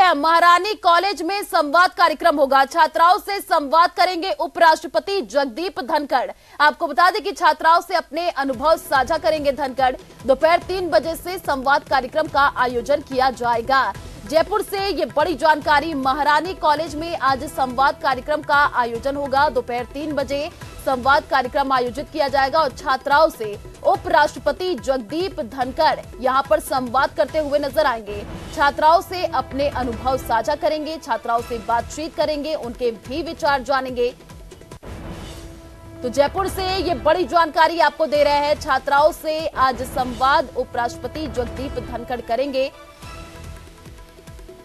है, महारानी कॉलेज में संवाद कार्यक्रम होगा। छात्राओं से संवाद करेंगे उपराष्ट्रपति जगदीप धनखड़। आपको बता दें कि छात्राओं से अपने अनुभव साझा करेंगे धनखड़। दोपहर 3 बजे से संवाद कार्यक्रम का आयोजन किया जाएगा। जयपुर से ये बड़ी जानकारी। महारानी कॉलेज में आज संवाद कार्यक्रम का आयोजन होगा। दोपहर 3 बजे संवाद कार्यक्रम आयोजित किया जाएगा और छात्राओं से उपराष्ट्रपति जगदीप धनखड़ यहां पर संवाद करते हुए नजर आएंगे। छात्राओं से अपने अनुभव साझा करेंगे, छात्राओं से बातचीत करेंगे, उनके भी विचार जानेंगे। तो जयपुर से ये बड़ी जानकारी आपको दे रहे हैं। छात्राओं से आज संवाद उपराष्ट्रपति जगदीप धनखड़ करेंगे।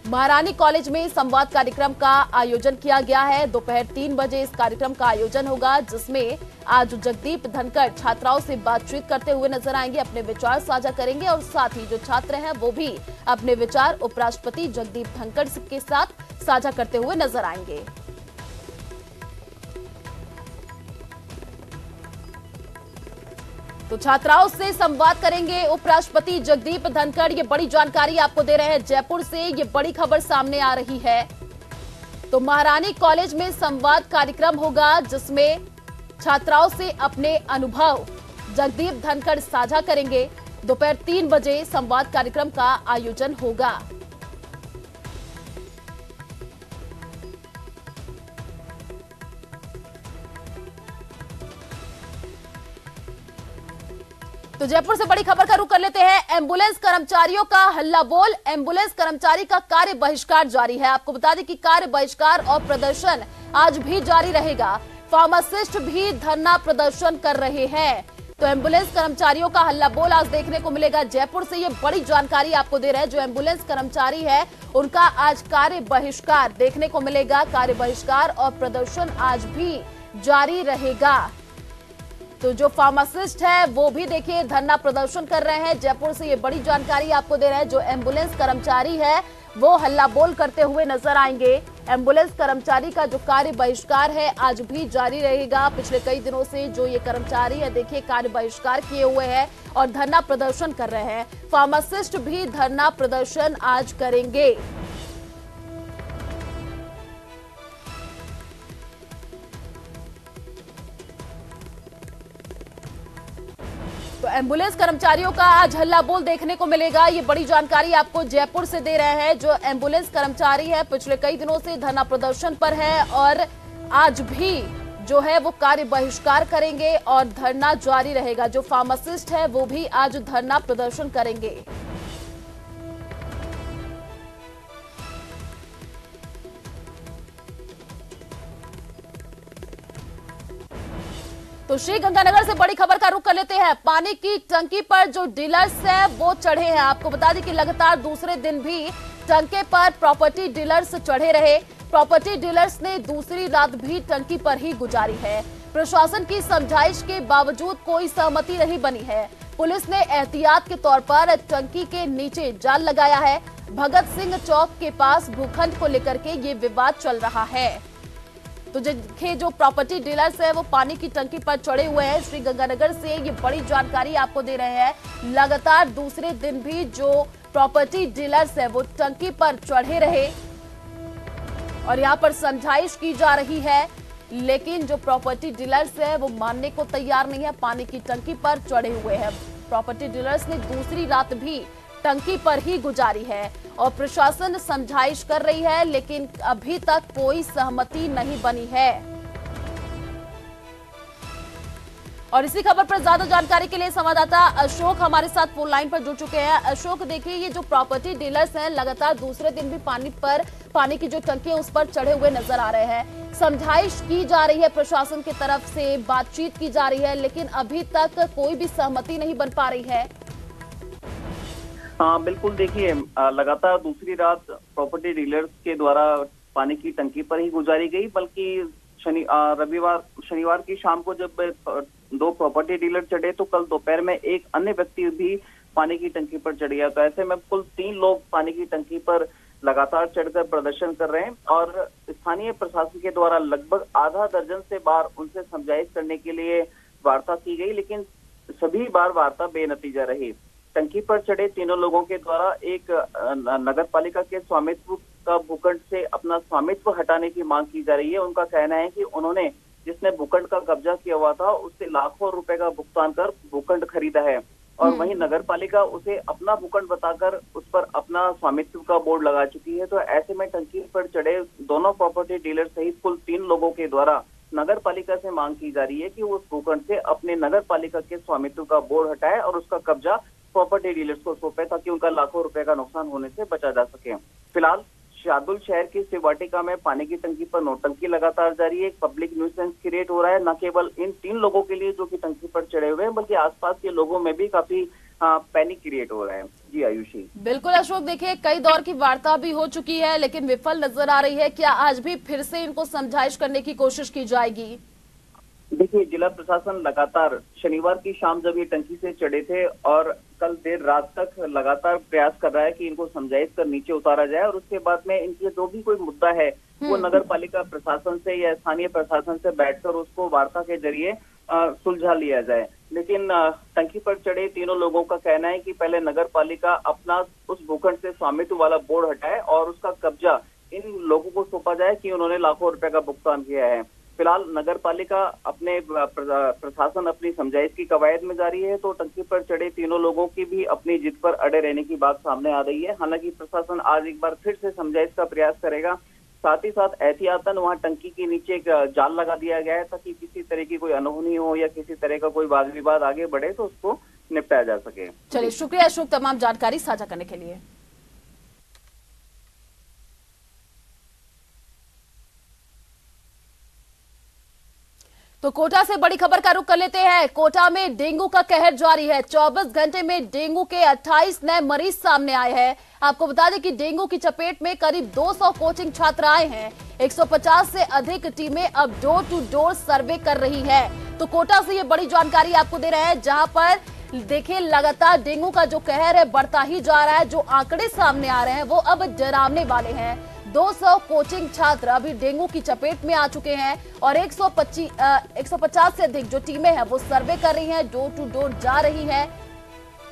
महारानी कॉलेज में संवाद कार्यक्रम का आयोजन किया गया है। दोपहर 3 बजे इस कार्यक्रम का आयोजन होगा, जिसमें आज जगदीप धनखड़ छात्राओं से बातचीत करते हुए नजर आएंगे, अपने विचार साझा करेंगे और साथ ही जो छात्र हैं वो भी अपने विचार उपराष्ट्रपति जगदीप धनखड़ के साथ साझा करते हुए नजर आएंगे। तो छात्राओं से संवाद करेंगे उपराष्ट्रपति जगदीप धनखड़। ये बड़ी जानकारी आपको दे रहे हैं। जयपुर से ये बड़ी खबर सामने आ रही है। तो महारानी कॉलेज में संवाद कार्यक्रम होगा, जिसमें छात्राओं से अपने अनुभव जगदीप धनखड़ साझा करेंगे। दोपहर 3 बजे संवाद कार्यक्रम का आयोजन होगा। तो जयपुर से बड़ी खबर का रुख कर लेते हैं। एम्बुलेंस कर्मचारियों का हल्ला बोल। एम्बुलेंस कर्मचारी का कार्य बहिष्कार जारी है। आपको बता दें कि कार्य बहिष्कार और प्रदर्शन आज भी जारी रहेगा। फार्मासिस्ट भी धरना प्रदर्शन कर रहे हैं। तो एम्बुलेंस कर्मचारियों का हल्ला बोल आज देखने को मिलेगा। जयपुर से ये बड़ी जानकारी आपको दे रहे हैं। जो एम्बुलेंस कर्मचारी है उनका आज कार्य बहिष्कार देखने को मिलेगा। कार्य बहिष्कार और प्रदर्शन आज भी जारी रहेगा। तो जो फार्मासिस्ट है वो भी देखिए धरना प्रदर्शन कर रहे हैं। जयपुर से ये बड़ी जानकारी आपको दे रहे हैं। जो एम्बुलेंस कर्मचारी है वो हल्ला बोल करते हुए नजर आएंगे। एम्बुलेंस कर्मचारी का जो कार्य बहिष्कार है आज भी जारी रहेगा। पिछले कई दिनों से जो ये कर्मचारी है देखिए कार्य बहिष्कार किए हुए हैं और धरना प्रदर्शन कर रहे हैं। फार्मासिस्ट भी धरना प्रदर्शन आज करेंगे। तो एम्बुलेंस कर्मचारियों का आज हल्ला बोल देखने को मिलेगा। ये बड़ी जानकारी आपको जयपुर से दे रहे हैं। जो एम्बुलेंस कर्मचारी है पिछले कई दिनों से धरना प्रदर्शन पर है और आज भी जो है वो कार्य बहिष्कार करेंगे और धरना जारी रहेगा। जो फार्मासिस्ट है वो भी आज धरना प्रदर्शन करेंगे। तो श्रीगंगानगर से बड़ी खबर का रुख कर लेते हैं। पानी की टंकी पर जो डीलर्स है वो चढ़े हैं। आपको बता दें कि लगातार दूसरे दिन भी टंके पर प्रॉपर्टी डीलर्स चढ़े रहे। प्रॉपर्टी डीलर्स ने दूसरी रात भी टंकी पर ही गुजारी है। प्रशासन की समझाइश के बावजूद कोई सहमति नहीं बनी है। पुलिस ने एहतियात के तौर पर टंकी के नीचे जाल लगाया है। भगत सिंह चौक के पास भूखंड को लेकर के ये विवाद चल रहा है। तो जो प्रॉपर्टी डीलर्स है वो पानी की टंकी पर चढ़े हुए हैं। श्रीगंगानगर से ये बड़ी जानकारी आपको दे रहे हैं। लगातार दूसरे दिन भी जो प्रॉपर्टी डीलर्स है वो टंकी पर चढ़े रहे और यहाँ पर समझाइश की जा रही है, लेकिन जो प्रॉपर्टी डीलर्स है वो मानने को तैयार नहीं है। पानी की टंकी पर चढ़े हुए हैं। प्रॉपर्टी डीलर्स ने दूसरी रात भी टंकी पर ही गुजारी है और प्रशासन समझाइश कर रही है, लेकिन अभी तक कोई सहमति नहीं बनी है। और इसी खबर पर ज्यादा जानकारी के लिए संवाददाता अशोक हमारे साथ फोन लाइन पर जुड़ चुके हैं। अशोक, देखिए ये जो प्रॉपर्टी डीलर्स हैं लगातार दूसरे दिन भी पानी की जो टंकी है उस पर चढ़े हुए नजर आ रहे हैं। समझाइश की जा रही है, प्रशासन की तरफ से बातचीत की जा रही है, लेकिन अभी तक कोई भी सहमति नहीं बन पा रही है। हाँ बिल्कुल, देखिए लगातार दूसरी रात प्रॉपर्टी डीलर्स के द्वारा पानी की टंकी पर ही गुजारी गई, बल्कि शनिवार की शाम को जब 2 प्रॉपर्टी डीलर चढ़े तो कल दोपहर में एक अन्य व्यक्ति भी पानी की टंकी पर चढ़ गया। तो ऐसे में कुल 3 लोग पानी की टंकी पर लगातार चढ़कर प्रदर्शन कर रहे हैं और स्थानीय प्रशासन के द्वारा लगभग आधा दर्जन से बार उनसे समझाइश करने के लिए वार्ता की गई, लेकिन सभी बार वार्ता बेनतीजा रही। टंकी पर चढ़े तीनों लोगों के द्वारा एक नगर पालिका के स्वामित्व का भूखंड से अपना स्वामित्व हटाने की मांग की जा रही है। उनका कहना है कि उन्होंने जिसने भूखंड का कब्जा किया हुआ था उससे लाखों रुपए का भुगतान कर भूखंड खरीदा है और वहीं नगर पालिका उसे अपना भूखंड बताकर उस पर अपना स्वामित्व का बोर्ड लगा चुकी है। तो ऐसे में टंकी पर चढ़े दोनों प्रॉपर्टी डीलर सहित कुल 3 लोगों के द्वारा नगर पालिका से मांग की जा रही है कि वो उस भूखंड से अपने नगर पालिका के स्वामित्व का बोर्ड हटाए और उसका कब्जा प्रॉपर्टी डीलर्स को सौंपे ताकि उनका लाखों रुपए का नुकसान होने से बचा जा सके। फिलहाल शार्दुल शहर की शिव वाटिका में पानी की टंकी पर नौटंकी लगातार जारी है। एक पब्लिक न्यूसेंस क्रिएट हो रहा है, न केवल इन 3 लोगों के लिए जो कि टंकी पर चढ़े हुए हैं बल्कि आसपास के लोगों में भी काफी पैनिक क्रिएट हो रहा है। जी आयुषी। बिल्कुल अशोक, देखिए कई दौर की वार्ता भी हो चुकी है लेकिन विफल नजर आ रही है। क्या आज भी फिर से इनको समझाइश करने की कोशिश की जाएगी? देखिए, जिला प्रशासन लगातार शनिवार की शाम जब ये टंकी से चढ़े थे और कल देर रात तक लगातार प्रयास कर रहा है कि इनको समझाइश कर नीचे उतारा जाए और उसके बाद में इनके जो भी कोई मुद्दा है वो नगर पालिका प्रशासन से या स्थानीय प्रशासन से बैठकर उसको वार्ता के जरिए सुलझा लिया जाए। लेकिन टंकी पर चढ़े तीनों लोगों का कहना है कि पहले नगर पालिका अपना उस भूखंड से स्वामित्व वाला बोर्ड हटाए और उसका कब्जा इन लोगों को सौंपा जाए कि उन्होंने लाखों रुपए का भुगतान किया है। फिलहाल नगर पालिका अपने प्रशासन अपनी समझाइश की कवायद में जारी है। तो टंकी पर चढ़े तीनों लोगों की भी अपनी जिद पर अड़े रहने की बात सामने आ रही है। हालांकि प्रशासन आज एक बार फिर से समझाइश का प्रयास करेगा। साथ ही साथ एहतियातन वहां टंकी के नीचे एक जाल लगा दिया गया है ताकि किसी तरह की कोई अनहोनी हो या किसी तरह का कोई वाद विवाद आगे बढ़े तो उसको निपटाया जा सके। चलिए, शुक्रिया अशोक तमाम जानकारी साझा करने के लिए। तो कोटा से बड़ी खबर का रुख कर लेते हैं। कोटा में डेंगू का कहर जारी है। 24 घंटे में डेंगू के 28 नए मरीज सामने आए हैं। आपको बता दें कि डेंगू की चपेट में करीब 200 कोचिंग छात्र आए हैं। 150 से अधिक टीमें अब डोर टू डोर सर्वे कर रही है। तो कोटा से ये बड़ी जानकारी आपको दे रहे हैं, जहां पर देखिए लगातार डेंगू का जो कहर है बढ़ता ही जा रहा है। जो आंकड़े सामने आ रहे हैं वो अब डरावने वाले हैं। 200 कोचिंग छात्र अभी डेंगू की चपेट में आ चुके हैं और 150 से अधिक जो टीमें हैं वो सर्वे कर रही हैं, डोर टू डोर जा रही है।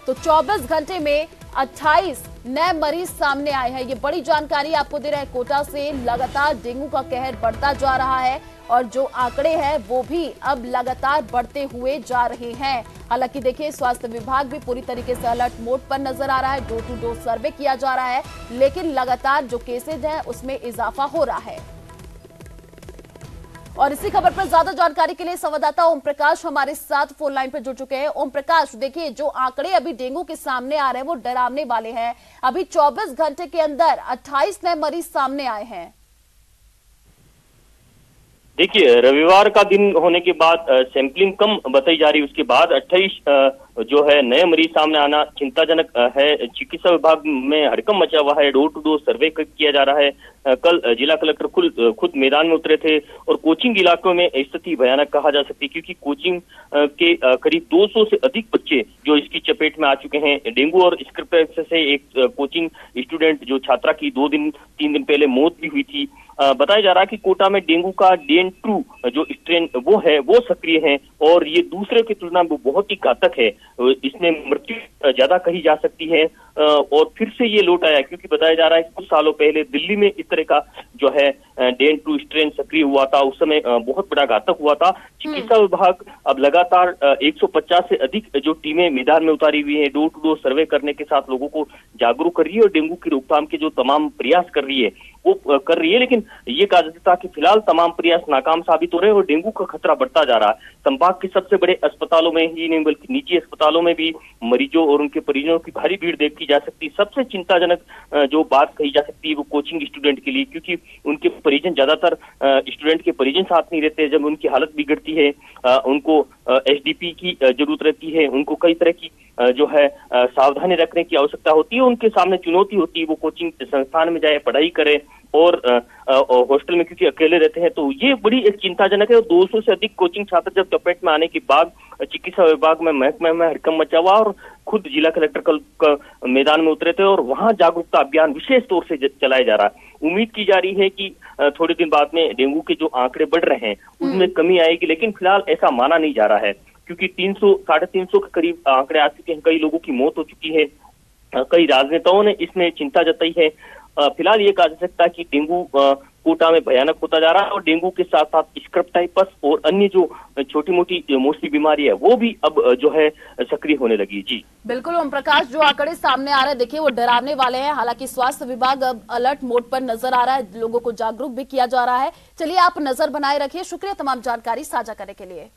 तो 24 घंटे में 28 नए मरीज सामने आए हैं। ये बड़ी जानकारी आपको दे रहे हैं। कोटा से लगातार डेंगू का कहर बढ़ता जा रहा है और जो आंकड़े हैं वो भी अब लगातार बढ़ते हुए जा रहे हैं। हालांकि देखिए, स्वास्थ्य विभाग भी पूरी तरीके से अलर्ट मोड पर नजर आ रहा है। डोर टू डोर सर्वे किया जा रहा है लेकिन लगातार जो केसेज हैं उसमें इजाफा हो रहा है। और इसी खबर पर ज्यादा जानकारी के लिए संवाददाता ओम प्रकाश हमारे साथ फोन लाइन पर जुड़ चुके हैं। ओम प्रकाश, देखिए जो आंकड़े अभी डेंगू के सामने आ रहे हैं वो डरावने वाले हैं। अभी 24 घंटे के अंदर 28 नए मरीज सामने आए हैं। देखिए, रविवार का दिन होने के बाद सैंपलिंग कम बताई जा रही है। उसके बाद 28 जो है नए मरीज सामने आना चिंताजनक है। चिकित्सा विभाग में हड़कंप मचा हुआ है। डोर टू डोर सर्वे किया जा रहा है। कल जिला कलेक्टर खुद मैदान में उतरे थे और कोचिंग इलाकों में स्थिति भयानक कहा जा सकती है क्योंकि कोचिंग के करीब 200 से अधिक बच्चे जो इसकी चपेट में आ चुके हैं। डेंगू और स्क्रैपेस से एक कोचिंग स्टूडेंट जो छात्रा की 3 दिन पहले मौत भी हुई थी। बताया जा रहा है कि कोटा में डेंगू का DN2 जो स्ट्रेन वो सक्रिय है और ये दूसरे की तुलना में बहुत ही घातक है। इसमें मृत्यु ज्यादा कही जा सकती है और फिर से ये लौट आया क्योंकि बताया जा रहा है कि कुछ सालों पहले दिल्ली में इस तरह का जो है DN2 स्ट्रेन सक्रिय हुआ था। उस समय बहुत बड़ा घातक हुआ था। चिकित्सा विभाग अब लगातार 150 से अधिक जो टीमें मैदान में उतारी हुई है, डोर टू डोर सर्वे करने के साथ लोगों को जागरूक कर रही है और डेंगू की रोकथाम के जो तमाम प्रयास कर रही है वो कर रही है। लेकिन ये कहा जाता है कि फिलहाल तमाम प्रयास नाकाम साबित हो रहे हैं और डेंगू का खतरा बढ़ता जा रहा है। संभाग के सबसे बड़े अस्पतालों में ही नहीं बल्कि निजी अस्पतालों में भी मरीजों और उनके परिजनों की भारी भीड़ देखी जा सकती है। सबसे चिंताजनक जो बात कही जा सकती है वो कोचिंग स्टूडेंट के लिए, क्योंकि उनके परिजन ज्यादातर स्टूडेंट के परिजन साथ नहीं रहते। जब उनकी हालत बिगड़ती है उनको SDP की जरूरत रहती है, उनको कई तरह की जो है सावधानी रखने की आवश्यकता होती है। उनके सामने चुनौती होती है वो कोचिंग संस्थान में जाए, पढ़ाई करे और हॉस्टल में क्योंकि अकेले रहते हैं। तो ये बड़ी एक चिंताजनक है। 200 से अधिक कोचिंग छात्र जब चपेट में आने के बाद चिकित्सा विभाग में महकमे में हड़कंप मचा हुआ और खुद जिला कलेक्टर कल मैदान में उतरे थे और वहां जागरूकता अभियान विशेष तौर से चलाया जा रहा है। उम्मीद की जा रही है कि थोड़े दिन बाद में डेंगू के जो आंकड़े बढ़ रहे हैं उसमें कमी आएगी, लेकिन फिलहाल ऐसा माना नहीं जा रहा है क्योंकि 300-350 के करीब आंकड़े आ चुके हैं। कई लोगों की मौत हो चुकी है। कई राजनेताओं ने इसमें चिंता जताई है फिलहाल ये कहा जा सकता है कि डेंगू कोटा में भयानक होता जा रहा है, और डेंगू के साथ साथ स्क्रब टाइफस और अन्य जो छोटी मोटी मौसमी बीमारी है वो भी अब जो है सक्रिय होने लगी। जी बिल्कुल ओम प्रकाश, जो आंकड़े सामने आ रहे हैं देखिए वो डरावने वाले हैं। हालांकि स्वास्थ्य विभाग अब अलर्ट मोड पर नजर आ रहा है, लोगों को जागरूक भी किया जा रहा है। चलिए आप नजर बनाए रखिए। शुक्रिया तमाम जानकारी साझा करने के लिए।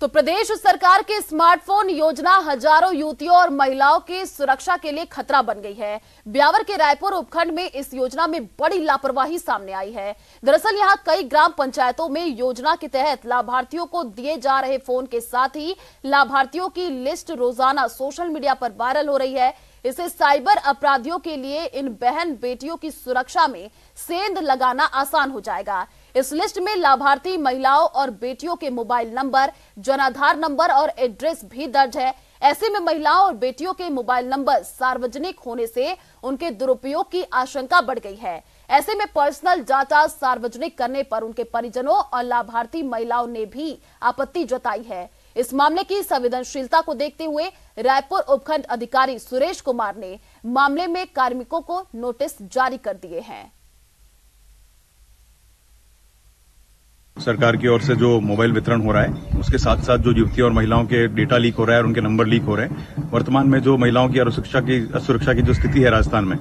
तो प्रदेश सरकार की स्मार्टफोन योजना हजारों युवतियों और महिलाओं की सुरक्षा के लिए खतरा बन गई है। ब्यावर के रायपुर उपखंड में इस योजना में बड़ी लापरवाही सामने आई है। दरअसल यहां कई ग्राम पंचायतों में योजना के तहत लाभार्थियों को दिए जा रहे फोन के साथ ही लाभार्थियों की लिस्ट रोजाना सोशल मीडिया पर वायरल हो रही है। इससे साइबर अपराधियों के लिए इन बहन बेटियों की सुरक्षा में सेंध लगाना आसान हो जाएगा। इस लिस्ट में लाभार्थी महिलाओं और बेटियों के मोबाइल नंबर, जनाधार नंबर और एड्रेस भी दर्ज है। ऐसे में महिलाओं और बेटियों के मोबाइल नंबर सार्वजनिक होने से उनके दुरुपयोग की आशंका बढ़ गई है। ऐसे में पर्सनल डाटा सार्वजनिक करने पर उनके परिजनों और लाभार्थी महिलाओं ने भी आपत्ति जताई है। इस मामले की संवेदनशीलता को देखते हुए रायपुर उपखंड अधिकारी सुरेश कुमार ने मामले में कार्मिकों को नोटिस जारी कर दिए हैं। सरकार की ओर से जो मोबाइल वितरण हो रहा है उसके साथ साथ जो युवती और महिलाओं के डेटा लीक हो रहा है और उनके नंबर लीक हो रहे हैं, वर्तमान में जो महिलाओं की असुरक्षा की जो स्थिति है राजस्थान में,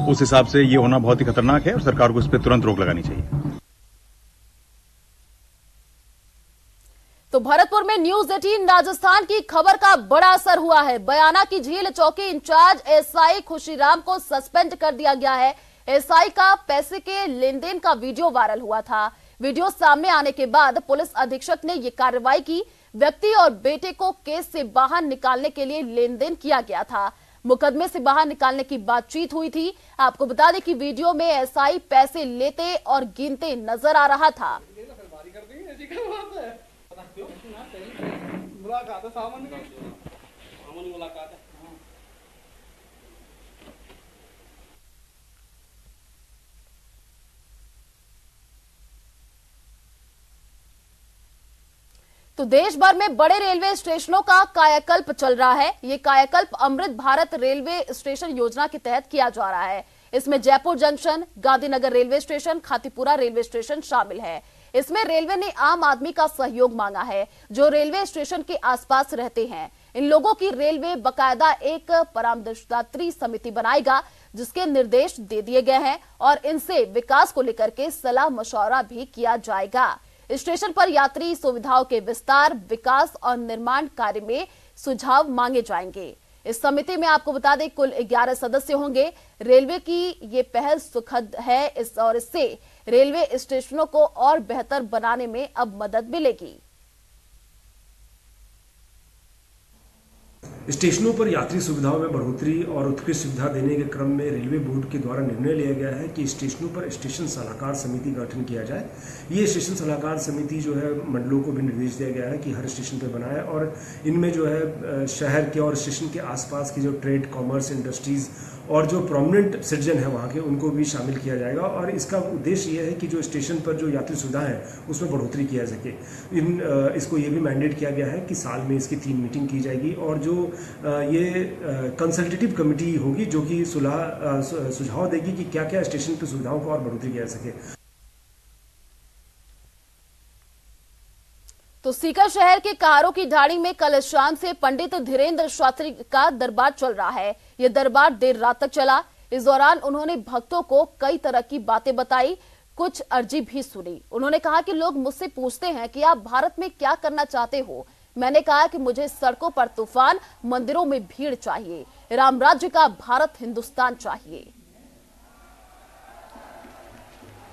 उस हिसाब से ये होना बहुत ही खतरनाक है और सरकार को इस पर तुरंत रोक लगानी चाहिए। तो भरतपुर में न्यूज 18 राजस्थान की खबर का बड़ा असर हुआ है। बयाना की झील चौकी इंचार्ज एसआई खुशीराम को सस्पेंड कर दिया गया है। एसआई का पैसे के लेन देन का वीडियो वायरल हुआ था। वीडियो सामने आने के बाद पुलिस अधीक्षक ने यह कार्रवाई की। व्यक्ति और बेटे को केस से बाहर निकालने के लिए लेन देन किया गया था। मुकदमे से बाहर निकालने की बातचीत हुई थी। आपको बता दें कि वीडियो में एसआई पैसे लेते और गिनते नजर आ रहा था। मुलाकात है, सामान्य मुलाकात है। तो देश भर में बड़े रेलवे स्टेशनों का कायाकल्प चल रहा है। ये कायाकल्प अमृत भारत रेलवे स्टेशन योजना के तहत किया जा रहा है। इसमें Jaipur junction, Gandhinagar railway station, Khatipura railway station शामिल है। इसमें रेलवे ने आम आदमी का सहयोग मांगा है जो रेलवे स्टेशन के आसपास रहते हैं। इन लोगों की रेलवे बकायदा एक परामर्शदात्री समिति बनाएगा जिसके निर्देश दे दिए गए हैं और इनसे विकास को लेकर के सलाह मशवरा भी किया जाएगा। स्टेशन पर यात्री सुविधाओं के विस्तार, विकास और निर्माण कार्य में सुझाव मांगे जाएंगे। इस समिति में आपको बता दें कुल 11 सदस्य होंगे। रेलवे की ये पहल सुखद है और इससे रेलवे स्टेशनों को और बेहतर बनाने में अब मदद मिलेगी। स्टेशनों पर यात्री सुविधाओं में बढ़ोतरी और उत्कृष्ट सुविधा देने के क्रम में रेलवे बोर्ड के द्वारा निर्णय लिया गया है कि स्टेशनों पर स्टेशन सलाहकार समिति का गठन किया जाए। ये स्टेशन सलाहकार समिति जो है मंडलों को भी निर्देश दिया गया है कि हर स्टेशन पर बनाए और इनमें जो है शहर के और स्टेशन के आसपास की जो ट्रेड, कॉमर्स, इंडस्ट्रीज और जो प्रोमिनेंट सिटीजन है वहाँ के, उनको भी शामिल किया जाएगा। और इसका उद्देश्य यह है कि जो स्टेशन पर जो यात्री सुविधा है उसमें बढ़ोतरी किया सके। इसको ये भी मैंडेट किया गया है कि साल में इसकी 3 मीटिंग की जाएगी और जो ये कंसल्टेटिव कमेटी होगी जो कि सुझाव देगी कि क्या क्या स्टेशन पर सुविधाओं को और बढ़ोतरी किया जा सके। तो सीकर शहर के कहारों की ढाणी में कल शाम से पंडित धीरेन्द्र शास्त्री का दरबार चल रहा है। यह दरबार देर रात तक चला। इस दौरान उन्होंने भक्तों को कई तरह की बातें बताई, कुछ अर्जी भी सुनी। उन्होंने कहा कि लोग मुझसे पूछते हैं कि आप भारत में क्या करना चाहते हो। मैंने कहा कि मुझे सड़कों पर तूफान, मंदिरों में भीड़ चाहिए, राम राज्य का भारत हिंदुस्तान चाहिए।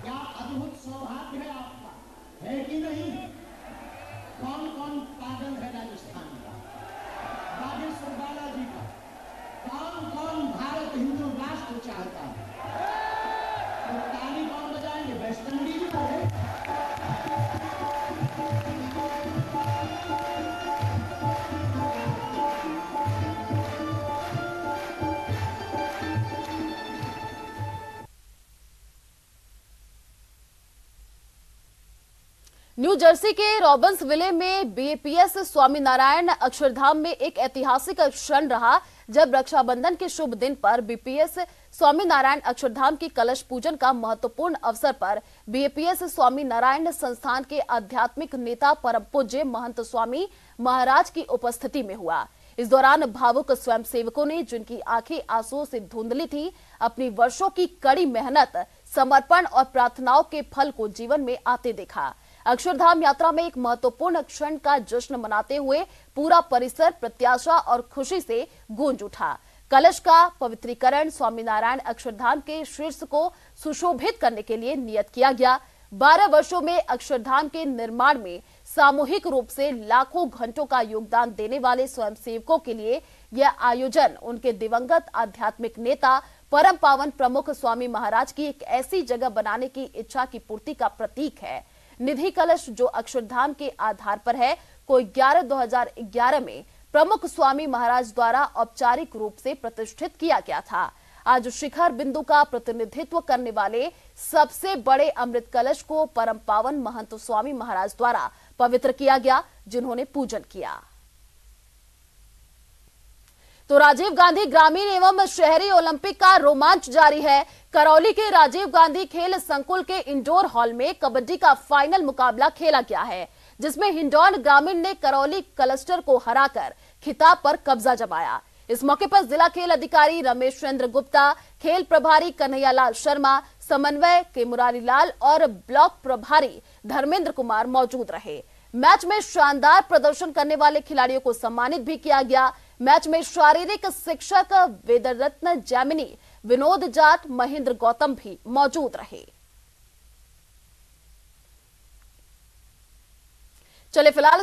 क्या अद्भुत सौभाग्य है आपका, है कि नहीं? कौन कौन पागल है राजस्थान का, बागेश्वर बालाजी का? कौन कौन भारत हिंदू राष्ट्र चाहता है? तो ताली कौन बजाएंगे? वेस्ट इंडीज को है। न्यू जर्सी के रॉबिन्सविले में बीएपीएस स्वामीनारायण अक्षरधाम में एक ऐतिहासिक क्षण रहा जब रक्षाबंधन के शुभ दिन पर बीपीएस स्वामीनारायण अक्षरधाम की कलश पूजन का महत्वपूर्ण अवसर पर बीएपीएस स्वामीनारायण संस्थान के आध्यात्मिक नेता परम पूज्य महंत स्वामी महाराज की उपस्थिति में हुआ। इस दौरान भावुक स्वयंसेवकों ने, जिनकी आंखें आंसुओं से धुंधली थी, अपनी वर्षों की कड़ी मेहनत, समर्पण और प्रार्थनाओं के फल को जीवन में आते देखा। अक्षरधाम यात्रा में एक महत्वपूर्ण क्षण का जश्न मनाते हुए पूरा परिसर प्रत्याशा और खुशी से गूंज उठा। कलश का पवित्रीकरण स्वामीनारायण अक्षरधाम के शीर्ष को सुशोभित करने के लिए नियत किया गया। 12 वर्षों में अक्षरधाम के निर्माण में सामूहिक रूप से लाखों घंटों का योगदान देने वाले स्वयंसेवकों के लिए यह आयोजन उनके दिवंगत आध्यात्मिक नेता परम पावन प्रमुख स्वामी महाराज की एक ऐसी जगह बनाने की इच्छा की पूर्ति का प्रतीक है। निधि कलश जो अक्षरधाम के आधार पर है को 11/2011 में प्रमुख स्वामी महाराज द्वारा औपचारिक रूप से प्रतिष्ठित किया गया था। आज शिखर बिंदु का प्रतिनिधित्व करने वाले सबसे बड़े अमृत कलश को परम पावन महंत स्वामी महाराज द्वारा पवित्र किया गया, जिन्होंने पूजन किया। तो राजीव गांधी ग्रामीण एवं शहरी ओलंपिक का रोमांच जारी है। करौली के राजीव गांधी खेल संकुल के इंडोर हॉल में कबड्डी का फाइनल मुकाबला खेला गया है, जिसमें हिंडौन ग्रामीण ने करौली क्लस्टर को हराकर खिताब पर कब्जा जमाया। इस मौके पर जिला खेल अधिकारी रमेश चंद्र गुप्ता, खेल प्रभारी कन्हैयालाल शर्मा, समन्वय के मुरारीलाल और ब्लॉक प्रभारी धर्मेंद्र कुमार मौजूद रहे। मैच में शानदार प्रदर्शन करने वाले खिलाड़ियों को सम्मानित भी किया गया। मैच में शारीरिक शिक्षक वेदरत्न जैमिनी, विनोद जाट, महेंद्र गौतम भी मौजूद रहे। चले फिलहाल